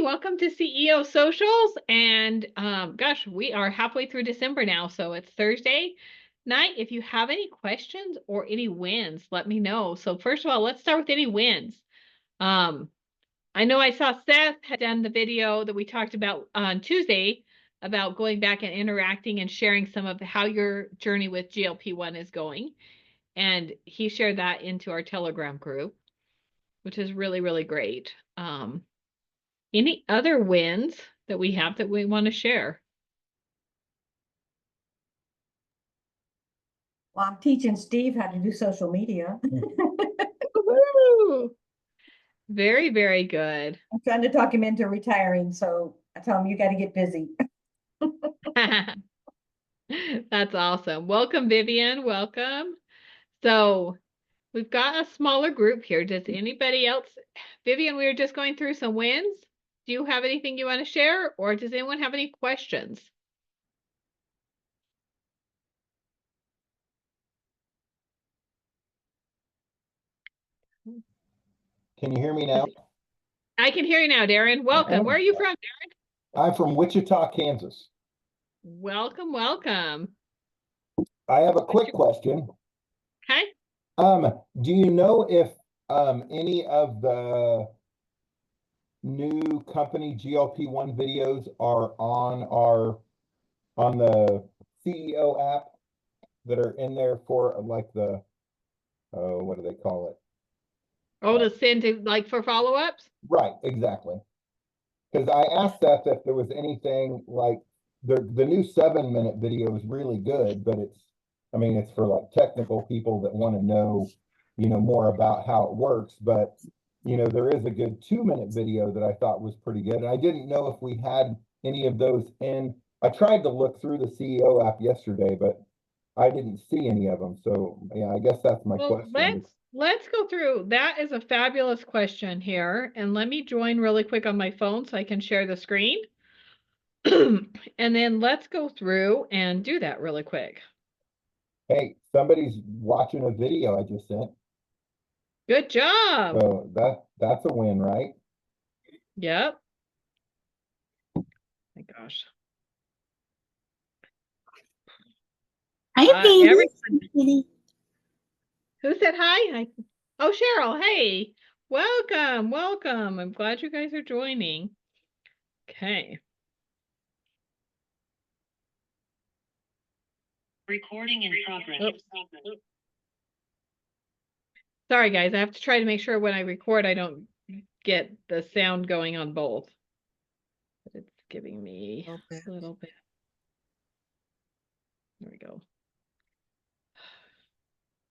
welcome to CEO Socials. And gosh, we are halfway through December now, so it's Thursday night. If you have any questions or any wins, let me know. So first of all, let's start with any wins. I know I saw Seth had done the video that we talked about on Tuesday about going back and interacting and sharing some of how your journey with GLP-1 is going. And he shared that into our Telegram group, which is really, really great. Any other wins that we have that we want to share? Well, I'm teaching Steve how to do social media. Woo! Very, very good. I'm trying to talk him into retiring, so I tell him you got to get busy. That's awesome. Welcome, Vivian. Welcome. So we've got a smaller group here. Does anybody else? Vivian, we were just going through some wins. Do you have anything you want to share, or does anyone have any questions? Can you hear me now? I can hear you now, Darren. Welcome. Where are you from, Darren? I'm from Wichita, Kansas. Welcome, welcome. I have a quick question. Okay. Do you know if any of the new company GLP-1 videos are on the CEO app that are in there for like the what do they call it? Oh, to send to like for follow-ups? Right, exactly. Because I asked Seth if there was anything like the new 7-minute video is really good, but it's for like technical people that want to know, more about how it works. But, there is a good 2-minute video that I thought was pretty good. And I didn't know if we had any of those in. I tried to look through the CEO app yesterday, but I didn't see any of them. So yeah, I guess that's my question. Let's go through. That is a fabulous question here. And let me join really quick on my phone so I can share the screen. And then let's go through and do that really quick. Hey, somebody's watching a video I just sent. Good job. So that's a win, right? Yep. My gosh. Hi, baby. Who said hi? Hi. Oh, Cheryl. Hey, welcome. Welcome. I'm glad you guys are joining. Okay. Recording in progress. Oops. Sorry, guys. I have to try to make sure when I record, I don't get the sound going on both. But it's giving me a little bit. There we go.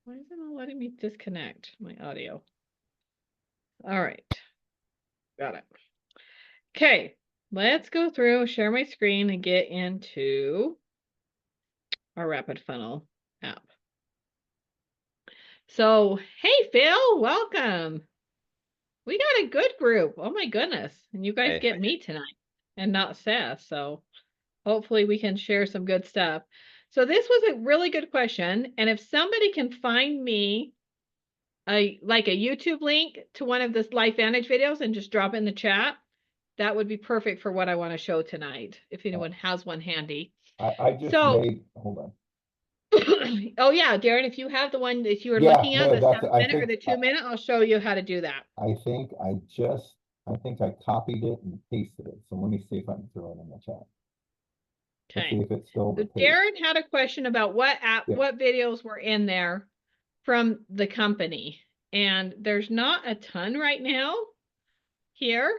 Why is it not letting me disconnect my audio? All right. Got it. Okay. Let's go through, share my screen, and get into our Rapid Funnel app. So, hey, Phil, welcome. We got a good group. Oh my goodness. And you guys get me tonight and not Seth. So hopefully we can share some good stuff. So this was a really good question. And if somebody can find me a YouTube link to one of the LifeVantage videos and just drop it in the chat, that would be perfect for what I want to show tonight. If anyone has one handy. I just made, hold on. Oh yeah, Darren, if you have the one that you were looking at, the 7-minute or the 2-minute, I'll show you how to do that. I think I copied it and pasted it. So let me see if I can throw it in the chat. Okay. See if it's still so Darren had a question about what videos were in there from the company. And there's not a ton right now here.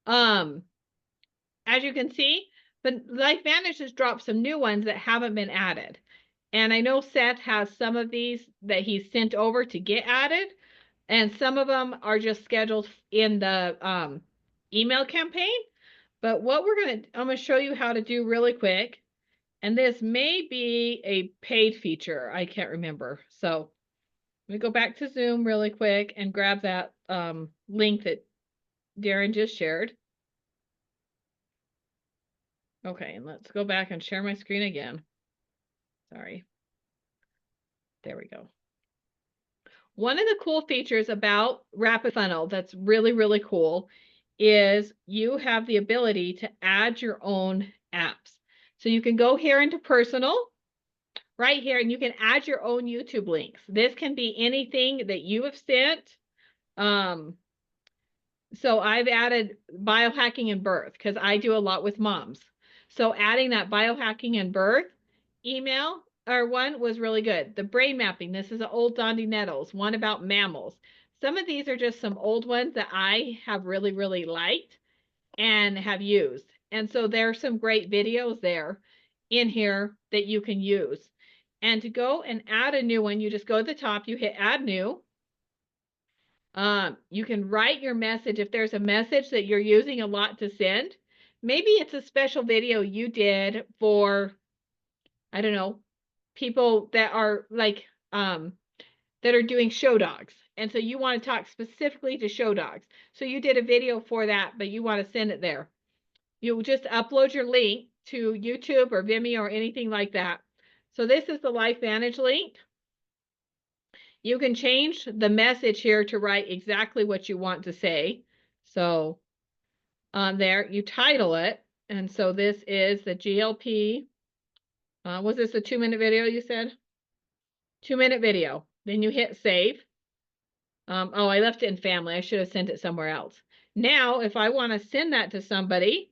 As you can see, but LifeVantage has dropped some new ones that haven't been added. And I know Seth has some of these that he's sent over to get added. And some of them are just scheduled in the email campaign. But what I'm going to show you how to do really quick. And this may be a paid feature. I can't remember. So let me go back to Zoom really quick and grab that link that Darren just shared. Okay, and let's go back and share my screen again. Sorry. There we go. One of the cool features about Rapid Funnel that's really, really cool is you have the ability to add your own apps. So you can go here into personal right here, and you can add your own YouTube links. This can be anything that you have sent. So I've added biohacking and birth because I do a lot with moms. So adding that biohacking and birth email or one was really good. The brain mapping, this is an old Dondi Nettles, one about mammals. Some of these are just some old ones that I have really, really liked and have used. And so there are some great videos there in here that you can use. And to go and add a new one, you just go to the top, you hit add new. You can write your message if there's a message that you're using a lot to send. Maybe it's a special video you did for, I don't know, people that are like, that are doing show dogs. And so you want to talk specifically to show dogs. So you did a video for that, but you want to send it there. You just upload your link to YouTube or Vimeo or anything like that. So this is the LifeVantage link. You can change the message here to write exactly what you want to say. So on there, you title it. And so this is the GLP. Was this a 2-minute video you said? 2-minute video. Then you hit save. Oh, I left it in family. I should have sent it somewhere else. Now, if I want to send that to somebody,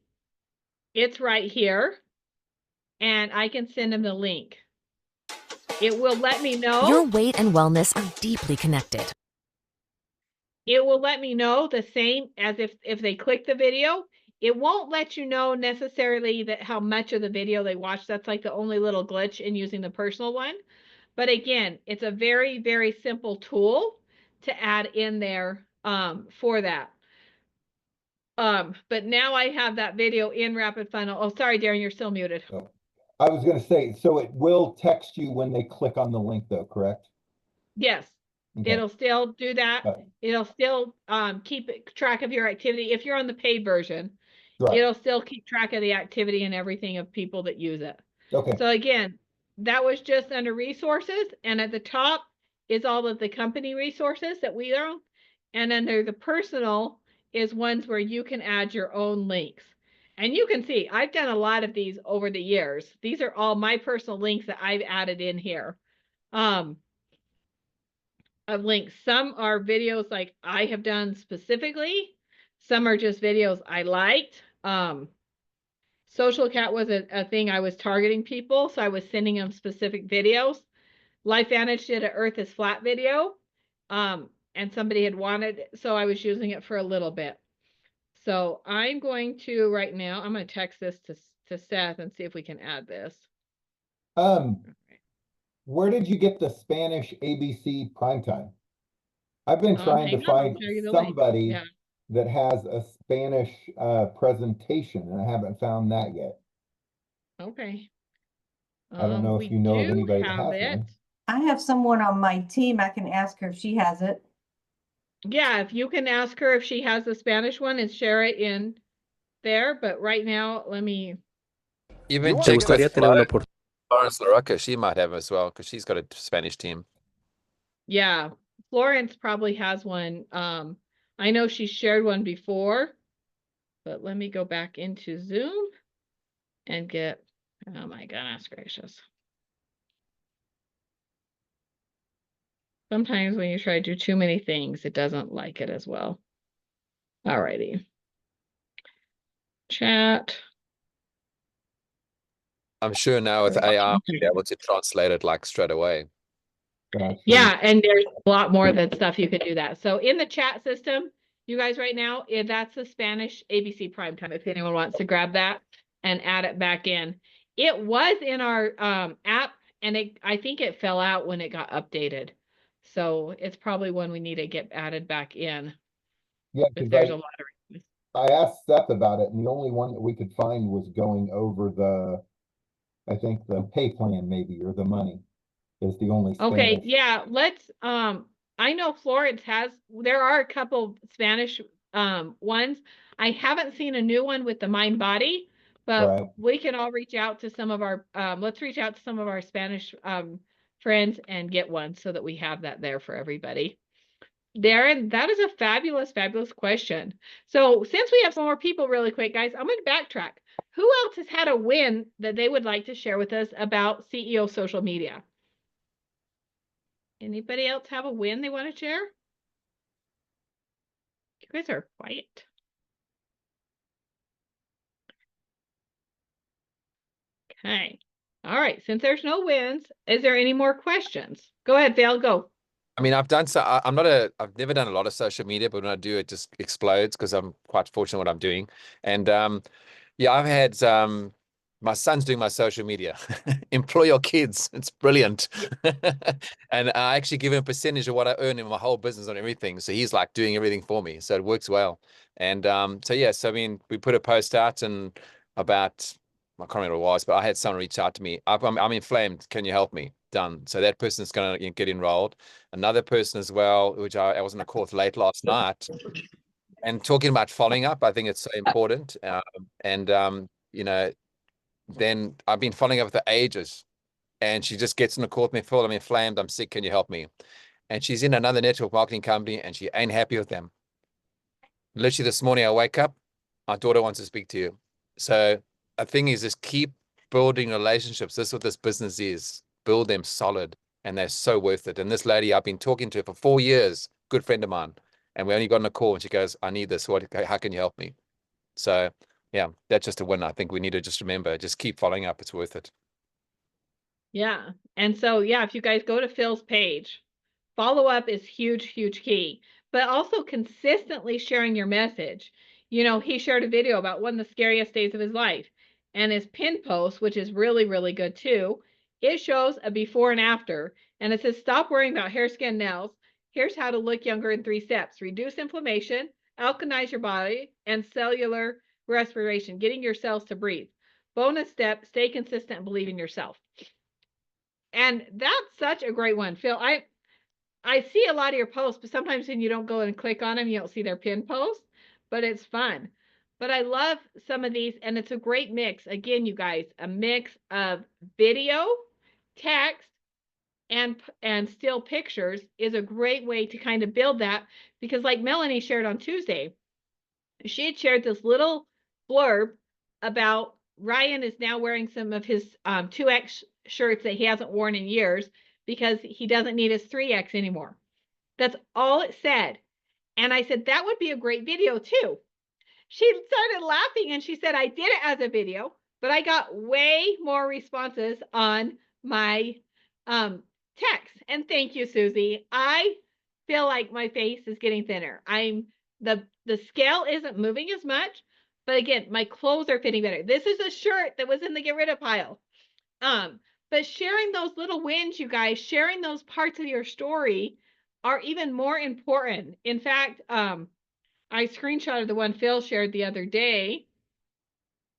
it's right here. And I can send them the link. It will let me know. Your weight and wellness are deeply connected. It will let me know the same as if they click the video. It won't let you know necessarily that how much of the video they watch. That's like the only little glitch in using the personal one. But again, it's a very, very simple tool to add in there for that. But now I have that video in Rapid Funnel. Oh, sorry, Darren, you're still muted. Oh, I was going to say, so it will text you when they click on the link though, correct? Yes. Okay. It'll still do that. It'll still keep track of your activity. If you're on the paid version, Right. it'll still keep track of the activity and everything of people that use it. Okay. So again, that was just under resources. And at the top is all of the company resources that we own. And under the personal is ones where you can add your own links. And you can see, I've done a lot of these over the years. These are all my personal links that I've added in here. Of links. Some are videos like I have done specifically. Some are just videos I liked. Social Cat was a thing I was targeting people, so I was sending them specific videos. LifeVantage did an Earth is Flat video, and somebody had wanted, so I was using it for a little bit. So I'm going to right now, I'm going to text this to Seth and see if we can add this. Where did you get the Spanish ABC primetime? I've been trying to find somebody that has a Spanish presentation, and I haven't found that yet. Okay. I don't know if you know of anybody that has one. I have someone on my team. I can ask her if she has it. Yeah, if you can ask her if she has the Spanish one and share it in there. But right now, let me. Even check with Florence LaRocca. She might have as well because she's got a Spanish team. Yeah, Florence probably has one. I know she shared one before, but let me go back into Zoom and get. Oh my goodness gracious. Sometimes when you try to do too many things, it doesn't like it as well. Alrighty. Chat. I'm sure now with AI, I'll be able to translate it like straight away. Yeah, and there's a lot more that stuff you could do that. So in the chat system, you guys right now, that's the Spanish ABC Primetime. If anyone wants to grab that and add it back in. It was in our app, and I think it fell out when it got updated. So it's probably one we need to get added back in. Yeah, because there's a lot of. I asked Seth about it, and the only one that we could find was going over I think the pay plan maybe, or the money is the only Spanish. Okay, yeah, let's, I know Florence there are a couple Spanish ones. I haven't seen a new one with the Mind Body, but we can all reach out to some of our, let's reach out to some of our Spanish friends and get one so that we have that there for everybody. Darren, that is a fabulous, fabulous question. So since we have some more people really quick, guys, I'm going to backtrack. Who else has had a win that they would like to share with us about CEO social media? Anybody else have a win they want to share? You guys are quiet. Okay. All right. Since there's no wins, is there any more questions? Go ahead, Vale, go. I mean, I've never done a lot of social media, but when I do, it just explodes because I'm quite fortunate what I'm doing. And yeah, I've had my son's doing my social media. Employ your kids. It's brilliant. And I actually give him a percentage of what I earn in my whole business on everything. So he's like doing everything for me. So it works well. And so yes, I mean, we put a post out and about, I can't remember what it was, but I had someone reach out to me. I'm inflamed. Can you help me? Done. So that person's going to get enrolled. Another person as well, which I was on a call with late last night, and talking about following up. I think it's so important. You know, then I've been following up for ages, and she just gets in a call with me, Phil, I'm inflamed, I'm sick, can you help me? And she's in another network marketing company, and she ain't happy with them. Literally this morning, I wake up, my daughter wants to speak to you. So the thing is, just keep building relationships. This is what this business is. Build them solid, and they're so worth it. And this lady, I've been talking to her for 4 years, good friend of mine, and we only got on a call, and she goes, I need this. How can you help me? So yeah, that's just a win. I think we need to just remember, just keep following up. It's worth it. Yeah. And so, yeah, if you guys go to Phil's page, follow up is huge, huge key, but also consistently sharing your message. You know, he shared a video about one of the scariest days of his life, and his pin post, which is really, really good too, it shows a before and after, and it says, stop worrying about hair, skin, nails. Here's how to look younger in 3 steps. Reduce inflammation, alkalize your body, and cellular respiration, getting your cells to breathe. Bonus step, stay consistent and believe in yourself. And that's such a great one, Phil. I see a lot of your posts, but sometimes when you don't go and click on them, you don't see their pin posts, but it's fun. But I love some of these, and it's a great mix. Again, you guys, a mix of video, text, and still pictures is a great way to kind of build that, because like Melanie shared on Tuesday, she had shared this little blurb about Ryan is now wearing some of his 2X shirts that he hasn't worn in years because he doesn't need his 3X anymore. That's all it said. And I said, that would be a great video too. She started laughing and she said, I did it as a video, but I got way more responses on my text. And thank you, Susie. I feel like my face is getting thinner. The scale isn't moving as much, but again, my clothes are fitting better. This is a shirt that was in the get rid of pile. But sharing those little wins, you guys, sharing those parts of your story are even more important. In fact, I screenshotted the one Phil shared the other day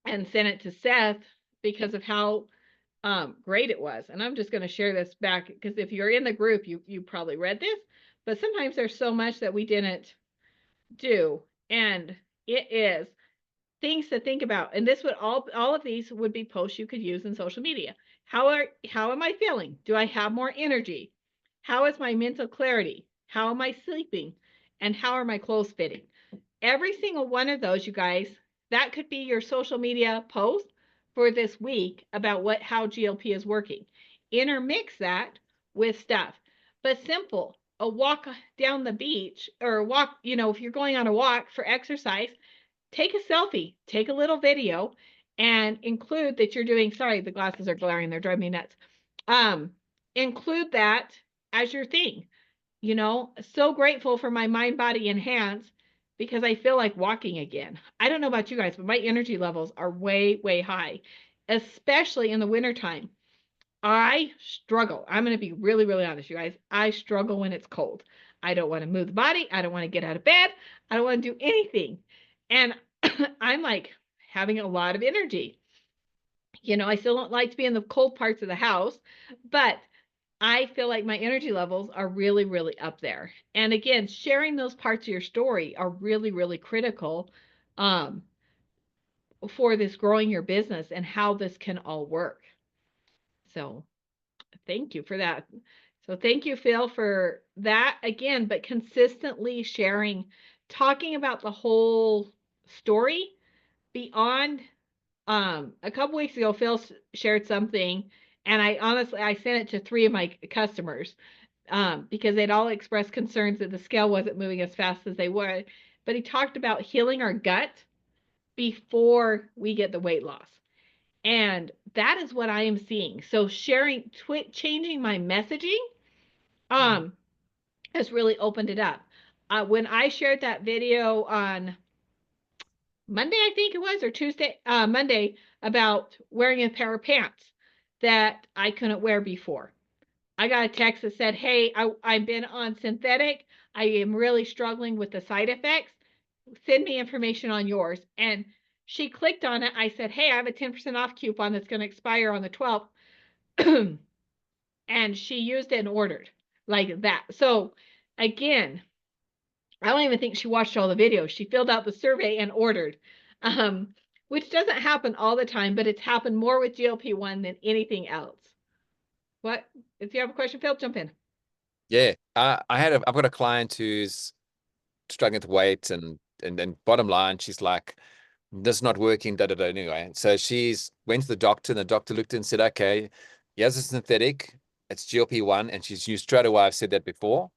and sent it to Seth because of how great it was. And I'm just going to share this back because if you're in the group, you probably read this, but sometimes there's so much that we didn't do. And it is things to think about. And this would all of these would be posts you could use in social media. How am I feeling? Do I have more energy? How is my mental clarity? How am I sleeping? And how are my clothes fitting? Every single one of those, you guys, that could be your social media post for this week about how GLP is working. Intermix that with stuff, but simple. A walk down the beach or a walk, if you're going on a walk for exercise, take a selfie, take a little video, and include that you're doing, sorry, the glasses are glaring, they're driving me nuts. Include that as your thing. So grateful for my mind, body, and hands because I feel like walking again. I don't know about you guys, but my energy levels are way, way high, especially in the wintertime. I struggle. I'm going to be really, really honest, you guys. I struggle when it's cold. I don't want to move the body. I don't want to get out of bed. I don't want to do anything. And I'm like having a lot of energy. I still don't like to be in the cold parts of the house, but I feel like my energy levels are really, really up there. And again, sharing those parts of your story are really, really critical for this growing your business and how this can all work. So thank you for that. So thank you, Phil, for that again, but consistently sharing, talking about the whole story beyond. A couple weeks ago, Phil shared something, and I sent it to 3 of my customers, because they'd all expressed concerns that the scale wasn't moving as fast as they would. But he talked about healing our gut before we get the weight loss. And that is what I am seeing. So sharing, changing my messaging, has really opened it up. When I shared that video on Monday, I think it was, or Tuesday, Monday, about wearing a pair of pants that I couldn't wear before, I got a text that said, hey, I've been on synthetic. I am really struggling with the side effects. Send me information on yours. And she clicked on it. I said, hey, I have a 10% off coupon that's going to expire on the 12th. And she used it and ordered like that. So again, I don't even think she watched all the videos. She filled out the survey and ordered, which doesn't happen all the time, but it's happened more with GLP-1 than anything else. What? If you have a question, Phil, jump in. Yeah, I've got a client who's struggling with weight, and bottom line, she's like, this is not working, anyway. So she's went to the doctor, and the doctor looked and said, okay, here's a synthetic, it's GLP-1, and she's used straight away. I've said that before.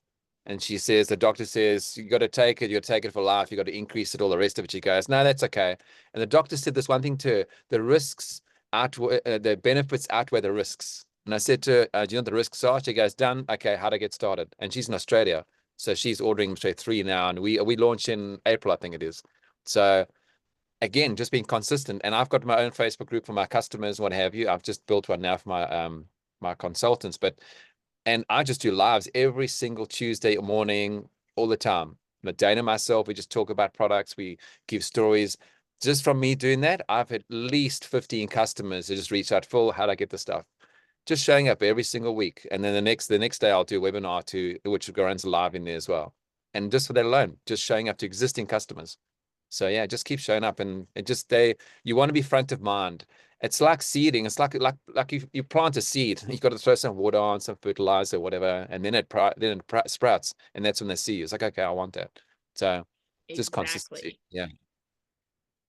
And she says, the doctor says, you got to take it, you got to take it for life, you got to increase it, all the rest of it. She goes, no, that's okay. And the doctor said this one thing to her, the risks outweigh, the benefits outweigh the risks. And I said to her, do you know what the risks are? She goes, done. Okay, how to get started? And she's in Australia. So she's ordering straight 3 now. And we launch in April, I think it is. So again, just being consistent. And I've got my own Facebook group for my customers, what have you. I've just built one now for my my consultants. And I just do lives every single Tuesday morning, all the time. Dana and myself, we just talk about products, we give stories. Just from me doing that, I've had at least 15 customers who just reach out, Phil, how do I get the stuff? Just showing up every single week. And then the next day I'll do a webinar which runs live in there as well. And just for that alone, just showing up to existing customers. So yeah, just keep showing up, and you want to be front of mind. It's like seeding. It's like you plant a seed. You've got to throw some water on, some fertilizer, whatever, and then it sprouts, and that's when they see you. It's like, okay, I want that. So just consistency. Yeah.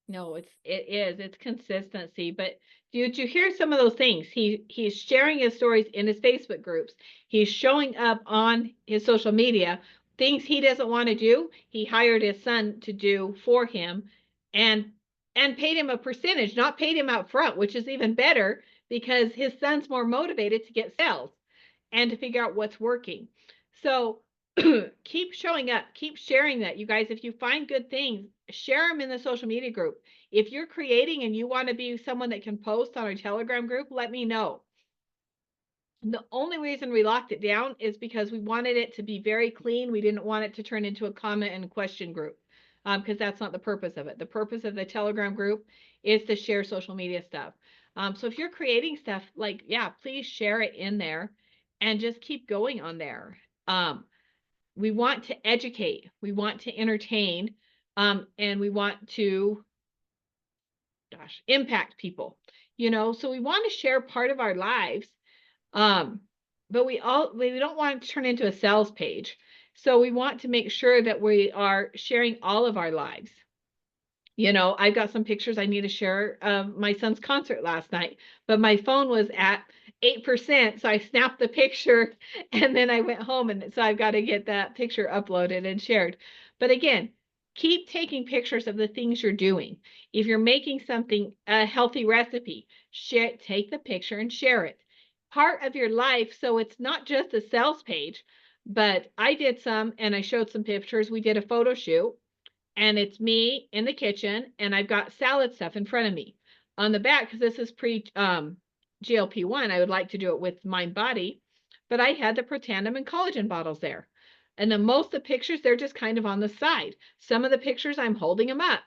No, it's consistency. But did you hear some of those things? He's sharing his stories in his Facebook groups. He's showing up on his social media. Things he doesn't want to do, he hired his son to do for him, and paid him a percentage, not paid him out front, which is even better because his son's more motivated to get sales and to figure out what's working. So keep showing up, keep sharing that. You guys, if you find good things, share them in the social media group. If you're creating and you want to be someone that can post on our Telegram group, let me know. The only reason we locked it down is because we wanted it to be very clean. We didn't want it to turn into a comment and question group, because that's not the purpose of it. The purpose of the Telegram group is to share social media stuff. So if you're creating stuff, like, yeah, please share it in there and just keep going on there. We want to educate, we want to entertain, and we want to, impact people, so we want to share part of our lives. But we don't want it to turn into a sales page. So we want to make sure that we are sharing all of our lives. I've got some pictures I need to share of my son's concert last night, but my phone was at 8%. So I snapped the picture and then I went home, and so I've got to get that picture uploaded and shared. But again, keep taking pictures of the things you're doing. If you're making something, a healthy recipe, take the picture and share it. Part of your life, so it's not just a sales page. But I did some, and I showed some pictures. We did a photo shoot, and it's me in the kitchen, and I've got salad stuff in front of me. On the back, because this is pre GLP-1, I would like to do it with MindBody, but I had the Protandim and collagen bottles there. And then most of the pictures, they're just kind of on the side. Some of the pictures, I'm holding them up.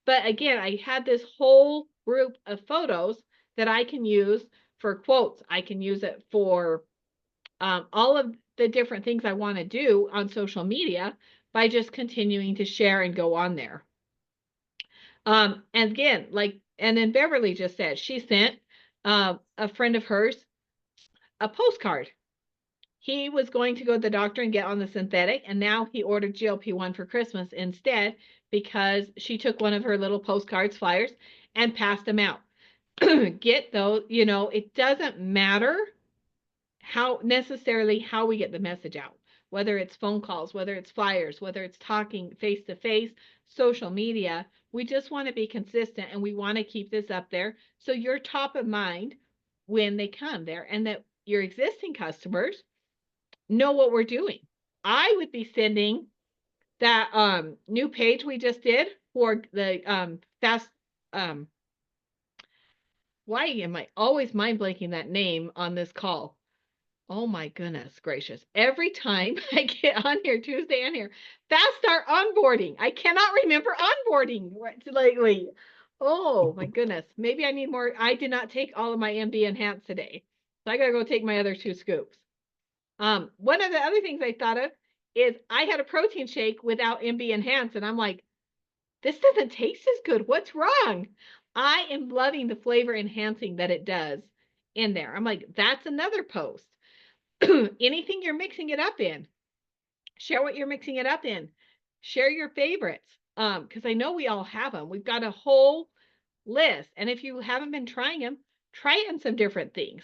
But again, I had this whole group of photos that I can use for quotes. I can use it for all of the different things I want to do on social media by just continuing to share and go on there. And again, and then Beverly just said, she sent a friend of hers a postcard. he was going to go to the doctor and get on the synthetic, and now he ordered GLP-1 for Christmas instead because she took one of her little postcards, flyers, and passed them out. Get those, it doesn't matter how necessarily how we get the message out, whether it's phone calls, whether it's flyers, whether it's talking face to face, social media. We just want to be consistent, and we want to keep this up there so you're top of mind when they come there, and that your existing customers know what we're doing. I would be sending that new page we just did for the fast why am I always mind blanking that name on this call? Oh my goodness gracious. Every time I get on here, Tuesday on here, Fast Start onboarding. I cannot remember onboarding lately. Oh my goodness. Maybe I need more. I did not take all of my MB Enhanced today. So I got to go take my other 2 scoops. One of the other things I thought of is I had a protein shake without MB Enhanced, and I'm like, this doesn't taste as good. What's wrong? I am loving the flavor enhancing that it does in there. I'm like, that's another post. Anything you're mixing it up in, share what you're mixing it up in. Share your favorites. Because I know we all have them. We've got a whole list. And if you haven't been trying them, try it on some different things.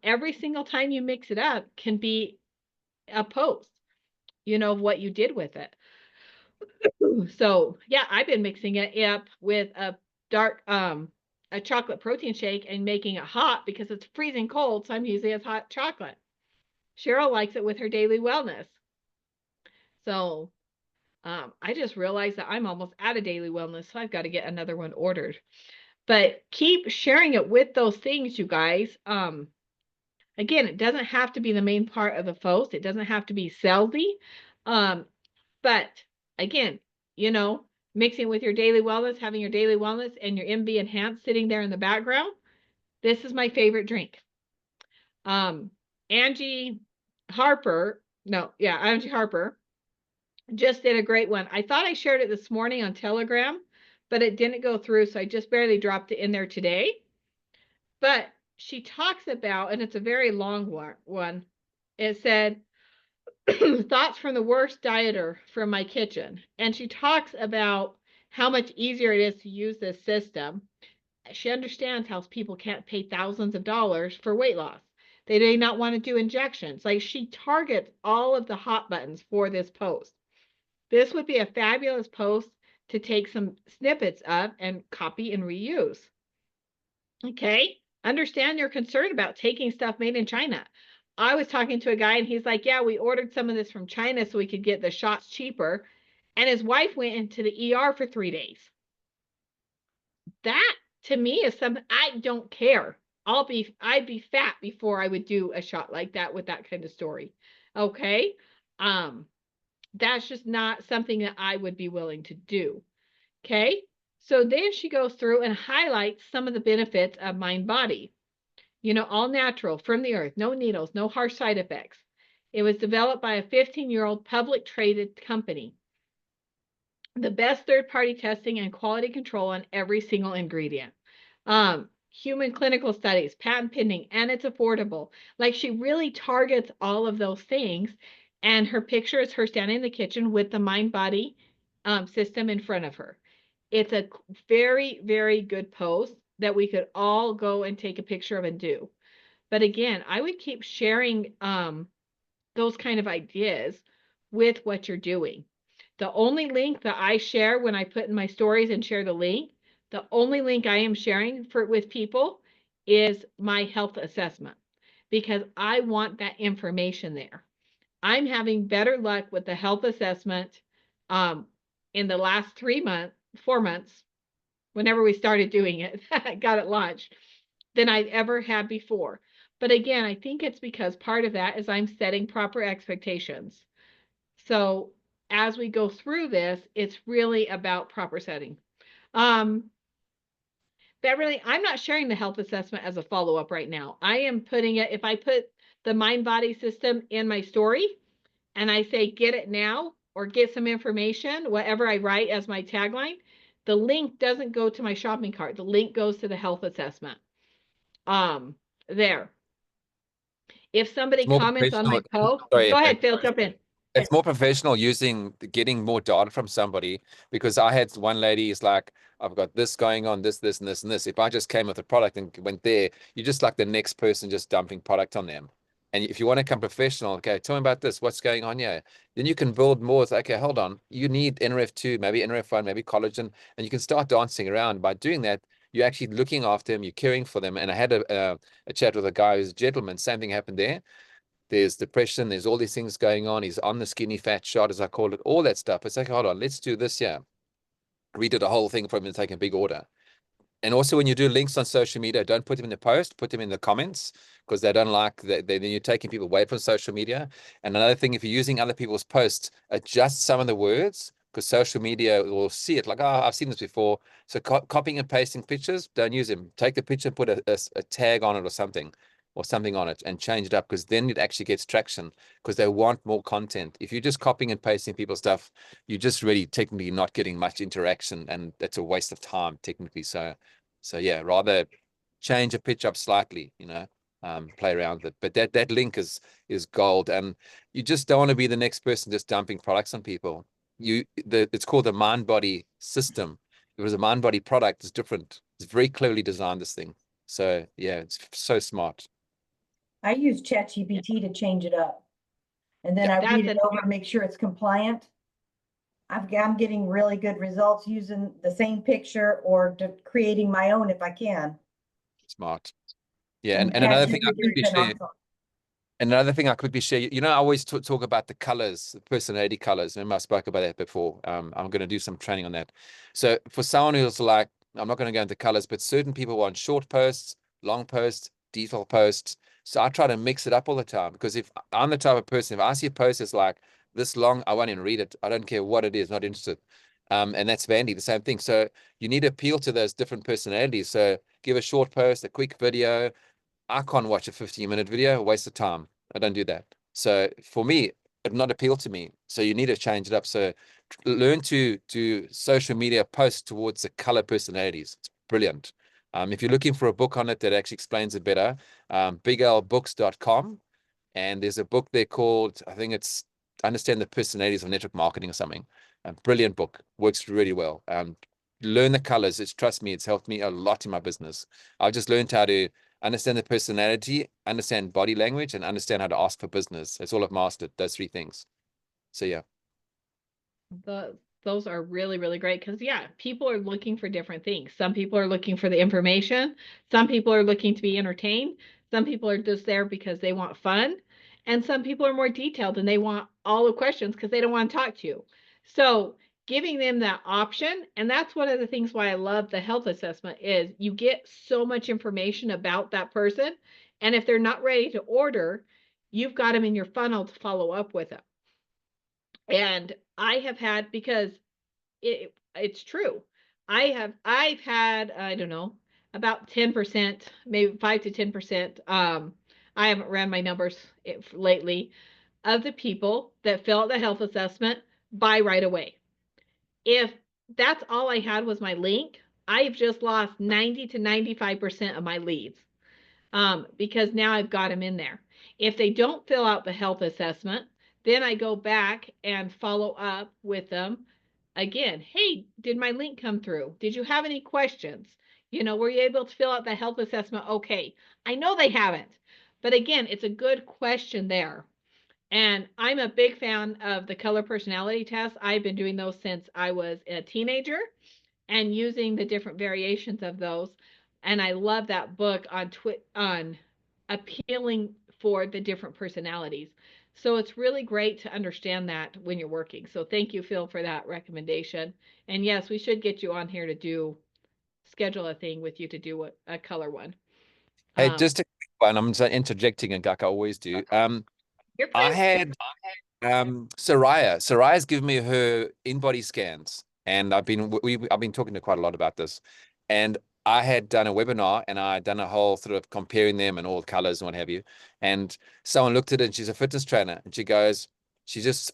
Every single time you mix it up can be a post, of what you did with it. So yeah, I've been mixing it up with a dark, a chocolate protein shake and making it hot because it's freezing cold. So I'm using it as hot chocolate. Cheryl likes it with her daily wellness. So I just realized that I'm almost out of daily wellness. So I've got to get another one ordered. But keep sharing it with those things, you guys. Again, it doesn't have to be the main part of the post. It doesn't have to be salesy. But again, mixing with your daily wellness, having your daily wellness and your MB Enhanced sitting there in the background. This is my favorite drink. Angie Harper just did a great one. I thought I shared it this morning on Telegram, but it didn't go through. So I just barely dropped it in there today. But she talks about, and it's a very long one. It said, thoughts from the worst dieter from my kitchen. And she talks about how much easier it is to use this system. She understands how people can't pay thousands of dollars for weight loss. They may not want to do injections. Like, she targets all of the hot buttons for this post. This would be a fabulous post to take some snippets of and copy and reuse. Okay. Understand you're concerned about taking stuff made in China. I was talking to a guy and he's like, yeah, we ordered some of this from China so we could get the shots cheaper. And his wife went into the ER for 3 days. That to me is something I don't care. I'd be fat before I would do a shot like that with that kind of story. Okay. That's just not something that I would be willing to do. Okay. So then she goes through and highlights some of the benefits of Mind Body. All natural from the earth, no needles, no harsh side effects. It was developed by a 15-year-old public traded company. The best third-party testing and quality control on every single ingredient. Human clinical studies, patent pending, and it's affordable. Like, she really targets all of those things. And her picture is her standing in the kitchen with the Mind Body system in front of her. It's a very, very good post that we could all go and take a picture of and do. But again, I would keep sharing those kind of ideas with what you're doing. The only link that I share when I put in my stories and share the link, the only link I am sharing with people is my health assessment, because I want that information there. I'm having better luck with the health assessment in the last 4 months, whenever we started doing it, got it launched, than I've ever had before. But again, I think it's because part of that is I'm setting proper expectations. So as we go through this, it's really about proper setting. Beverly, I'm not sharing the health assessment as a follow-up right now. I am putting it, if I put the Mind Body system in my story and I say, get it now, or get some information, whatever I write as my tagline, the link doesn't go to my shopping cart. The link goes to the health assessment. There. If somebody more comments on my professional. post, Sorry, go ahead, Phil, jump in. it's more professional getting more data from somebody, because I had one lady is like, I've got this going on, this, and this, and this. If I just came with a product and went there, you're just like the next person just dumping product on them. And if you want to come professional, okay, tell me about this, what's going on here? Then you can build more. It's like, okay, hold on. You need NRF2, maybe NRF1, maybe collagen, and you can start dancing around. By doing that, you're actually looking after them, you're caring for them. And I had a chat with a guy who's a gentleman, same thing happened there. There's depression, there's all these things going on. He's on the skinny fat shot, as I call it, all that stuff. It's like, hold on, let's do this here. We did a whole thing for him to take a big order. And also, when you do links on social media, don't put them in the post, put them in the comments, because they don't like that. Then you're taking people away from social media. And another thing, if you're using other people's posts, adjust some of the words, because social media will see it like, oh, I've seen this before. So copying and pasting pictures, don't use them. Take the picture, put a tag on it or something on it, and change it up, because then it actually gets traction, because they want more content. If you're just copying and pasting people's stuff, you're just really technically not getting much interaction, and that's a waste of time technically. So yeah, rather change a pitch up slightly, play around with it. But that link is gold, and you just don't want to be the next person just dumping products on people. It's called the mind body system. It was a mind body product. It's different. It's very cleverly designed, this thing. So yeah, it's so smart. I use ChatGPT to change it up. And then I read it over and make sure it's compliant. I'm getting really good results using the same picture or creating my own if I can. Smart. Yeah, and another thing I quickly share. Awesome. Another thing I quickly share, I always talk about the colors, the personality colors. Remember, I spoke about that before. I'm going to do some training on that. So for someone who's like, I'm not going to go into colors, but certain people want short posts, long posts, detailed posts. So I try to mix it up all the time, because if I'm the type of person, if I see a post that's like this long, I won't even read it. I don't care what it is, not interested. And that's Vandy, the same thing. So you need to appeal to those different personalities. So give a short post, a quick video. I can't watch a 15-minute video, a waste of time. I don't do that. So for me, it not appeal to me. So you need to change it up. So learn to do social media posts towards the color personalities. It's brilliant. If you're looking for a book on it that actually explains it better, biglbooks.com. And there's a book there called, I think it's Understand the Personalities of Network Marketing or something. A brilliant book. Works really well. Learn the colors. Trust me, it's helped me a lot in my business. I've just learned how to understand the personality, understand body language, and understand how to ask for business. That's all I've mastered, those three things. So yeah. Those are really, really great, because yeah, people are looking for different things. Some people are looking for the information. Some people are looking to be entertained. Some people are just there because they want fun. And some people are more detailed and they want all the questions because they don't want to talk to you. So giving them that option, and that's one of the things why I love the health assessment, is you get so much information about that person. And if they're not ready to order, you've got them in your funnel to follow up with them. And I have had, because it's true, I've had, I don't know, about 10%, maybe 5 to 10%. I haven't ran my numbers lately, of the people that fill out the health assessment buy right away. If that's all I had was my link, I've just lost 90 to 95% of my leads, because now I've got them in there. If they don't fill out the health assessment, then I go back and follow up with them again. Hey, did my link come through? Did you have any questions? Were you able to fill out the health assessment? Okay. I know they haven't, but again, it's a good question there. And I'm a big fan of the color personality test. I've been doing those since I was a teenager and using the different variations of those. And I love that book on appealing for the different personalities. So it's really great to understand that when you're working. So thank you, Phil, for that recommendation. And yes, we should get you on here to schedule a thing with you to do a color one. Hey, just a quick one. I'm just interjecting, and like I always do. I had Soraya. Soraya's given me her in-body scans, and I've been talking to quite a lot about this. And I had done a webinar, and I had done a whole sort of comparing them and all colors and what have you. And someone looked at it, and she's a fitness trainer, and she goes,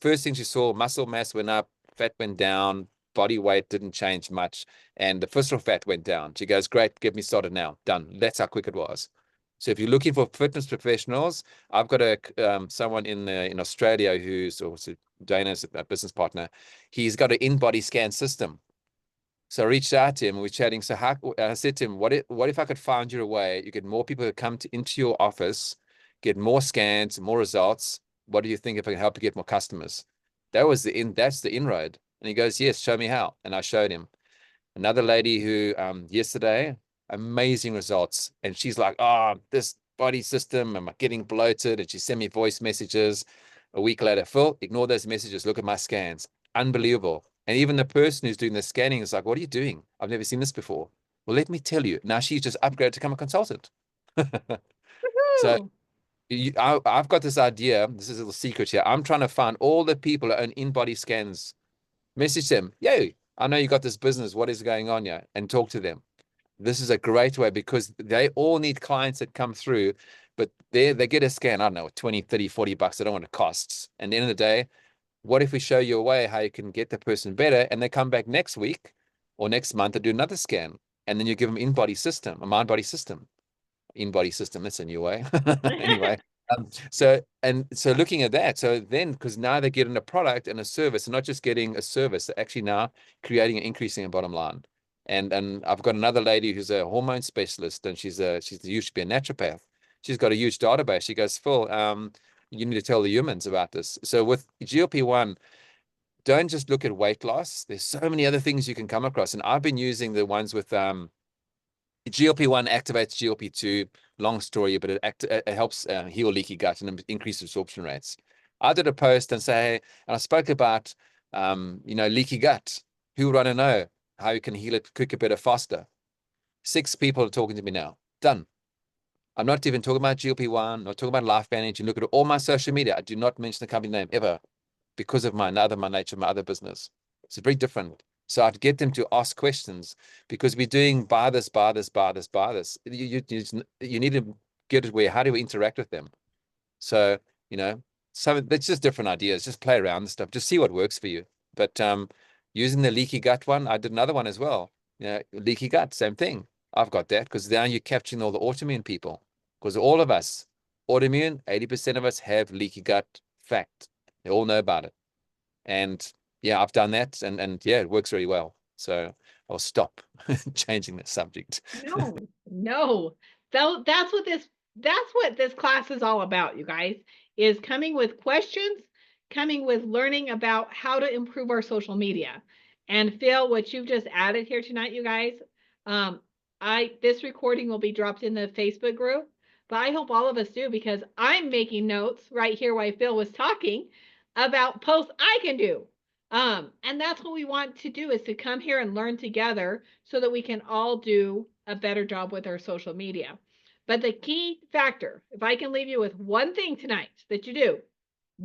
first thing she saw, muscle mass went up, fat went down, body weight didn't change much, and the visceral fat went down. She goes, great, get me started now. Done. That's how quick it was. So if you're looking for fitness professionals, I've got someone in Australia who's also Dana's a business partner. He's got an in-body scan system. So I reached out to him and we're chatting. So I said to him, what if I could find you a way you get more people to come into your office, get more scans, more results? What do you think if I can help you get more customers? That's the inroad. And he goes, yes, show me how. And I showed him. Another lady who yesterday, amazing results. And she's like, oh, this body system, am I getting bloated? And she sent me voice messages. A week later, Phil, ignore those messages. Look at my scans. Unbelievable. And even the person who's doing the scanning is like, what are you doing? I've never seen this before. Well, let me tell you. Now she's just upgraded to become a consultant. So Woohoo! I've got this idea. This is a little secret here. I'm trying to find all the people that own in-body scans. Message them. Yo, I know you got this business. What is going on here? And talk to them. This is a great way because they all need clients that come through, but they get a scan, I don't know, 20, 30, 40 bucks. They don't want it costs. And at the end of the day, what if we show you a way how you can get the person better and they come back next week or next month to do another scan? And then you give them in-body system, a mind-body system. In-body system, that's a new way. Anyway. So looking at that, so then because now they're getting a product and a service, and not just getting a service, they're actually now creating and increasing a bottom line. And I've got another lady who's a hormone specialist, and she used to be a naturopath. She's got a huge database. She goes, Phil, you need to tell the humans about this. So with GLP-1, don't just look at weight loss. There's so many other things you can come across, and I've been using the ones with GLP-1 activates GLP-2. Long story, but it helps heal leaky gut and increase absorption rates. I did a post and and I spoke about leaky gut. Who would want to know how you can heal it quicker, better, faster? 6 people are talking to me now. Done. I'm not even talking about GLP-1, not talking about life management. Look at all my social media. I do not mention the company name ever because of my nature, my other business. It's very different. So I'd get them to ask questions because we're doing buy this. You need to get it where, how do we interact with them? So, so that's just different ideas. Just play around and stuff. Just see what works for you. But using the leaky gut one, I did another one as well. Leaky gut, same thing. I've got that because now you're capturing all the autoimmune people. Because all of us, autoimmune, 80% of us have leaky gut. Fact. They all know about it. And yeah, I've done that and yeah, it works really well. So I'll stop changing the subject. No. So that's what this class is all about, you guys, is coming with questions, coming with learning about how to improve our social media. And Phil, what you've just added here tonight, you guys, this recording will be dropped in the Facebook group, but I hope all of us do because I'm making notes right here while Phil was talking about posts I can do. And that's what we want to do, is to come here and learn together so that we can all do a better job with our social media. But the key factor, if I can leave you with one thing tonight that you do,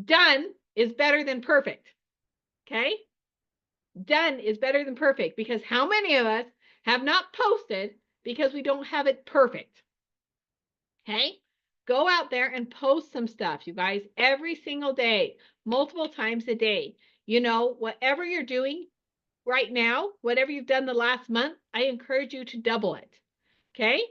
done is better than perfect. Okay? Done is better than perfect, because how many of us have not posted because we don't have it perfect? Okay? Go out there and post some stuff, you guys, every single day, multiple times a day. Whatever you're doing right now, whatever you've done the last month, I encourage you to double it. Okay?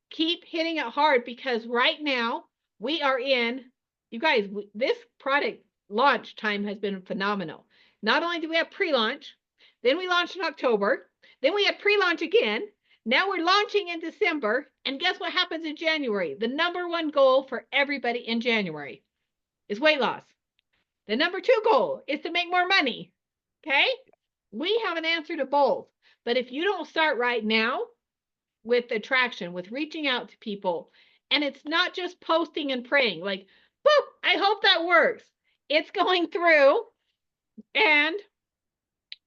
Keep hitting it hard, because right now we are in, you guys, this product launch time has been phenomenal. Not only do we have pre-launch, then we launched in October, then we had pre-launch again. Now we're launching in December, and guess what happens in January? The number one goal for everybody in January is weight loss. The number 2 goal is to make more money. Okay? We have an answer to both. But if you don't start right now with attraction, with reaching out to people, and it's not just posting and praying, like, boop, I hope that works. It's going through. And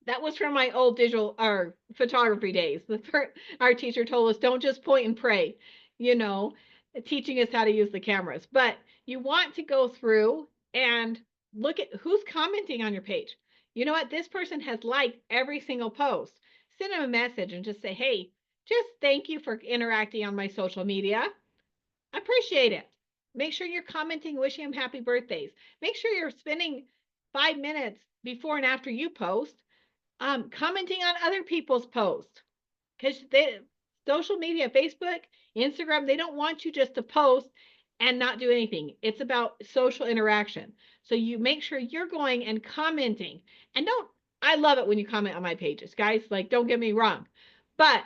that was from my old digital or photography days. Our teacher told us, don't just point and pray, teaching us how to use the cameras. But you want to go through and look at who's commenting on your page. You know what? This person has liked every single post. Send them a message and just say, hey, just thank you for interacting on my social media. I appreciate it. Make sure you're commenting, wishing them happy birthdays. Make sure you're spending 5 minutes before and after you post commenting on other people's posts, because social media, Facebook, Instagram, they don't want you just to post and not do anything. It's about social interaction. So you make sure you're going and commenting. And don't, I love it when you comment on my pages, guys. Like, don't get me wrong. But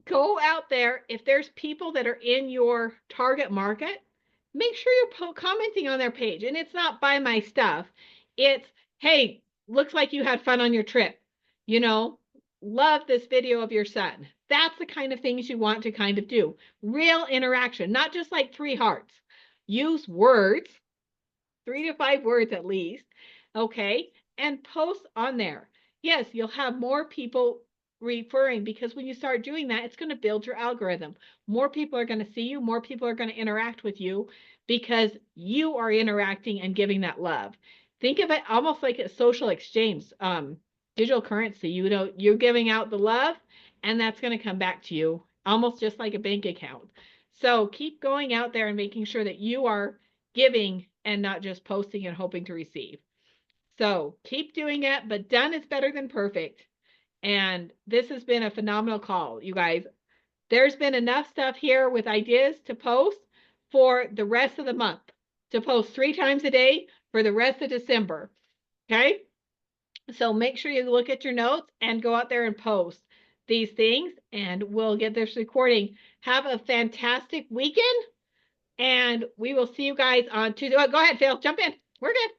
go out there. If there's people that are in your target market, make sure you're commenting on their page. And it's not buy my stuff. It's, hey, looks like you had fun on your trip. You know, love this video of your son. That's the kind of things you want to kind of do. Real interaction, not just like 3 hearts. Use words, 3 to 5 words at least, okay? And post on there. Yes, you'll have more people referring, because when you start doing that, it's going to build your algorithm. More people are going to see you, more people are going to interact with you because you are interacting and giving that love. Think of it almost like a social exchange, digital currency. You know, you're giving out the love and that's going to come back to you almost just like a bank account. So keep going out there and making sure that you are giving and not just posting and hoping to receive. So keep doing it, but done is better than perfect. And this has been a phenomenal call, you guys. There's been enough stuff here with ideas to post for the rest of the month, to post 3 times a day for the rest of December. Okay? So make sure you look at your notes and go out there and post these things, and we'll get this recording. Have a fantastic weekend, and we will see you guys on Tuesday. Oh, go ahead, Phil. Jump in. We're good.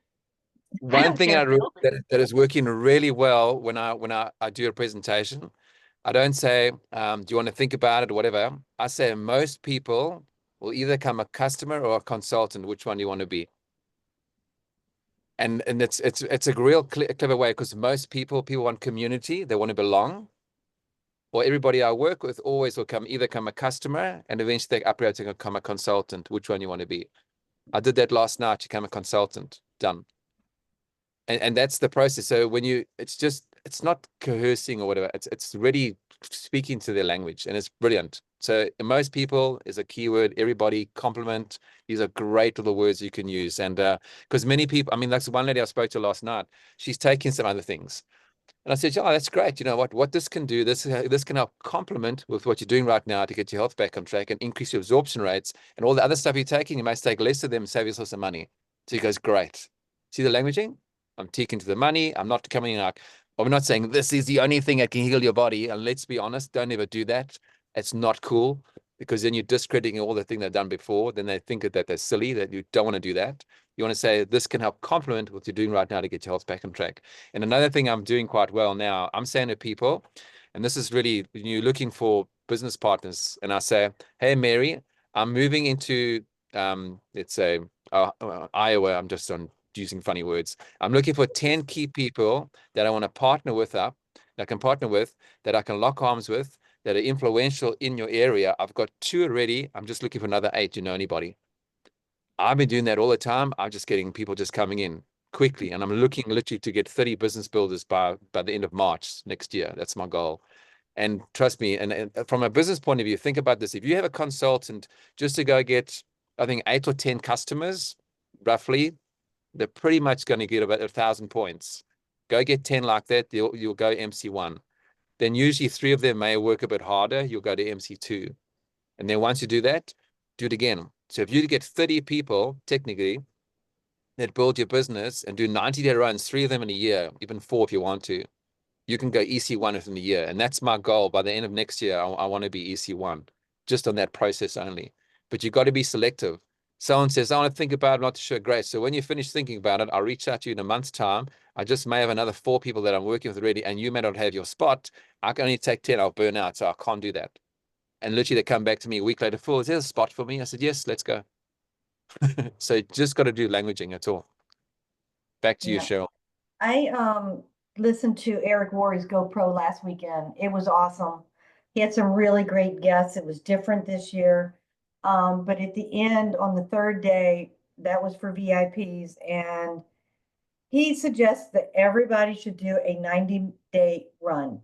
One thing that is working really well when I do a presentation, I don't say, do you want to think about it or whatever? I say most people will either become a customer or a consultant. Which one do you want to be? And it's a real clever way, because most people want community, they want to belong. Or everybody I work with always will either come a customer and eventually they upgrade to become a consultant. Which one you want to be? I did that last night, become a consultant, done. And that's the process. So when it's not coercing or whatever, it's really speaking to their language, and it's brilliant. So most people is a keyword, everybody, compliment. These are great little words you can use. And because many people, I mean, that's one lady I spoke to last night, she's taking some other things. And I said, oh, that's great. You know what this can do, this can help complement with what you're doing right now to get your health back on track and increase your absorption rates, and all the other stuff you're taking, you must take less of them and save yourself some money. So he goes, great. See the languaging? I'm taking to the money. I'm not coming like, I'm not saying this is the only thing that can heal your body. And let's be honest, don't ever do that. It's not cool, because then you're discrediting all the things they've done before. Then they think that they're silly, that you don't want to do that. You want to say this can help complement what you're doing right now to get your health back on track. And another thing I'm doing quite well now, I'm saying to people, and this is really, when you're looking for business partners, and I say, hey, Mary, I'm moving into, let's say, Iowa. I'm just using funny words. I'm looking for 10 key people that I want to partner with that I can partner with, that I can lock arms with, that are influential in your area. I've got 2 already. I'm just looking for another 8. Do you know anybody? I've been doing that all the time. I'm just getting people just coming in quickly. And I'm looking literally to get 30 business builders by the end of March next year. That's my goal. And trust me, and from a business point of view, think about this. If you have a consultant just to go get, I think, 8 or 10 customers, roughly, they're pretty much going to get about 1,000 points. Go get 10 like that, you'll go MC1. Then usually 3 of them may work a bit harder. You'll go to MC2. And then once you do that, do it again. So if you get 30 people, technically, that build your business and do 90-day runs, 3 of them in a year, even 4 if you want to, you can go EC1 within a year. And that's my goal. By the end of next year, I want to be EC1, just on that process only. But you've got to be selective. Someone says, I want to think about it, I'm not sure. Great. So when you finish thinking about it, I'll reach out to you in a month's time. I just may have another 4 people that I'm working with already, and you may not have your spot. I can only take 10, I'll burn out. So I can't do that. And literally they come back to me a week later, Phil, is there a spot for me? I said, yes, let's go. So you just got to do languaging at all. Back to you, Cheryl. I listened to Eric Worre's GoPro last weekend. It was awesome. He had some really great guests. It was different this year. But at the end, on the 3rd day, that was for VIPs, and he suggests that everybody should do a 90-day run.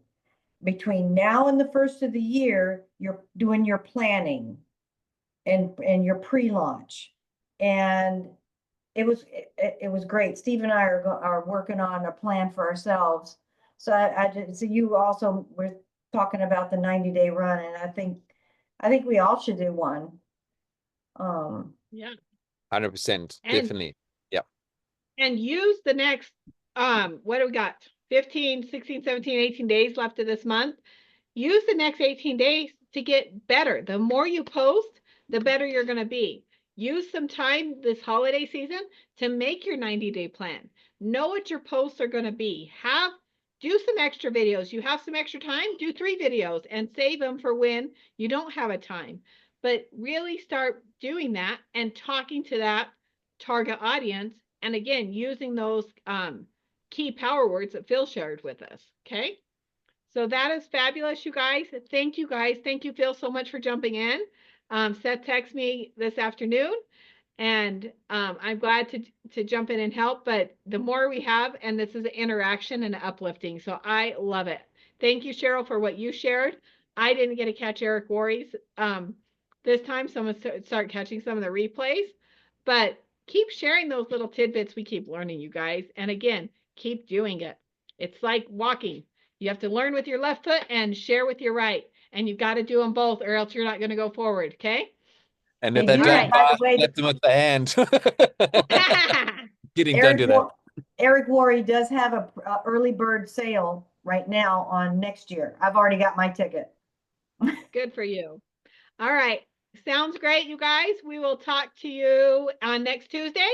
Between now and the 1st of the year, you're doing your planning and your pre-launch. And it was great. Steve and I are working on a plan for ourselves. So so you also talking about the 90-day run, and I think we all should do one. Yeah. 100%, And- definitely. And use the next, what do we got? 15, 16, 17, 18 days left of this month. Use the next 18 days to get better. The more you post, the better you're going to be. Use some time this holiday season to make your 90-day plan. Know what your posts are going to be. Do some extra videos. You have some extra time, do 3 videos and save them for when you don't have a time. But really start doing that and talking to that target audience. And again, using those key power words that Phil shared with us. Okay. So that is fabulous, you guys. Thank you guys. Thank you, Phil, so much for jumping in. Seth texted me this afternoon, and I'm glad to jump in and help. But the more we have, and this is an interaction and uplifting, so I love it. Thank you, Cheryl, for what you shared. I didn't get to catch Eric Worre's this time, so I'm gonna start catching some of the replays. But keep sharing those little tidbits we keep learning, you guys. And again, keep doing it. It's like walking. You have to learn with your left foot and share with your right. And you've got to do them both, or else you're not going to go forward. Okay. And if Hey, they all don't, right, by the way, slap them with the hand. Kidding, don't Eric, do that. Eric Worre does have a early bird sale right now on next year. I've already got my ticket. Good for you. All right. Sounds great, you guys. We will talk to you on next Tuesday.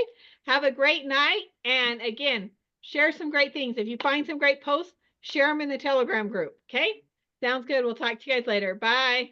Have a great night. And again, share some great things. If you find some great posts, share them in the Telegram group. Okay. Sounds good. We'll talk to you guys later. Bye.